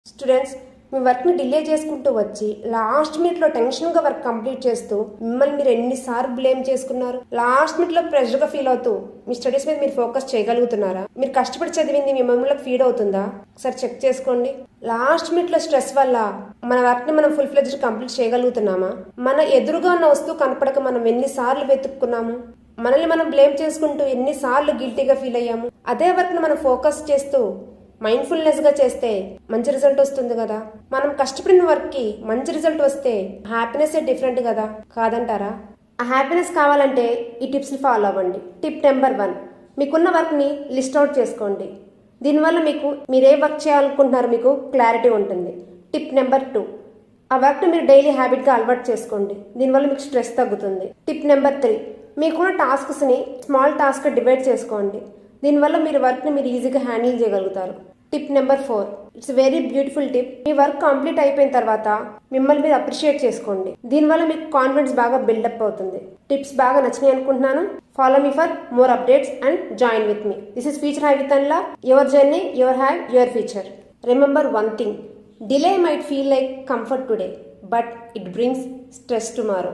Students, మీ వర్క్ని delay చేసుకుంటూ వచ్చి లాస్ట్ మినిట్లో టెన్షన్గా వర్క్ కంప్లీట్ చేస్తూ మిమ్మల్ని మీరు ఎన్నిసార్లు బ్లేమ్ చేసుకున్నారు? లాస్ట్ మినిట్లో ప్రెషర్గా ఫీల్ అవుతూ మీ స్టడీస్ మీద మీరు ఫోకస్ చేయగలుగుతున్నారా? మీరు కష్టపడి చదివింది మీ మెమరీలోకి ఫీడ్ అవుతుందా? ఒకసారి చెక్ చేసుకోండి. లాస్ట్ మినిట్లో స్ట్రెస్ వల్ల మన వర్క్ని మనం ఫుల్ ఫ్లెడ్జ్ కంప్లీట్ చేయగలుగుతున్నామా? మన ఎదురుగా ఉన్న వస్తువు కనపడక మనం ఎన్నిసార్లు వెతుక్కున్నాము? మనల్ని మనం బ్లేమ్ చేసుకుంటూ ఎన్నిసార్లు గిల్టీగా ఫీల్ అయ్యాము? అదే వర్క్ని మనం ఫోకస్ చేస్తూ మైండ్ఫుల్నెస్గా చేస్తే మంచి రిజల్ట్ వస్తుంది కదా. మనం కష్టపడిన వర్క్కి మంచి రిజల్ట్ వస్తే హ్యాపీనెస్ డిఫరెంట్ కదా, కాదంటారా? ఆ హ్యాపీనెస్ కావాలంటే ఈ టిప్స్ని ఫాలో అవ్వండి. టిప్ నెంబర్ 1, మీకున్న వర్క్ని లిస్ట్ అవుట్ చేసుకోండి. దీనివల్ల మీరు ఏ వర్క్ చేయాలనుకుంటున్నారో మీకు క్లారిటీ ఉంటుంది. టిప్ నెంబర్ 2, ఆ వర్క్ని మీరు డైలీ హ్యాబిట్గా అలవాటు చేసుకోండి. దీనివల్ల మీకు స్ట్రెస్ తగ్గుతుంది. టిప్ నెంబర్ 3, మీకున్న టాస్క్స్ని స్మాల్ టాస్క్ డివైడ్ చేసుకోండి. దీనివల్ల మీరు వర్క్ని మీరు ఈజీగా హ్యాండిల్ చేయగలుగుతారు. Tip number 4, it's very beautiful tip. Me work complete అయిపోయిన తర్వాత మిమ్మల్ని మీరు అప్రిషియేట్ చేసుకోండి. దీనివల్ల మీకు కాన్ఫిడెన్స్ బాగా బిల్డప్ అవుతుంది. టిప్స్ బాగా నచ్చినాయి అనుకుంటున్నాను. Follow me for more updates and join with me. This is future హై విత్ అన్లా. Your journey, your have, your future. Remember one thing, delay might feel like comfort today, but it brings stress tomorrow.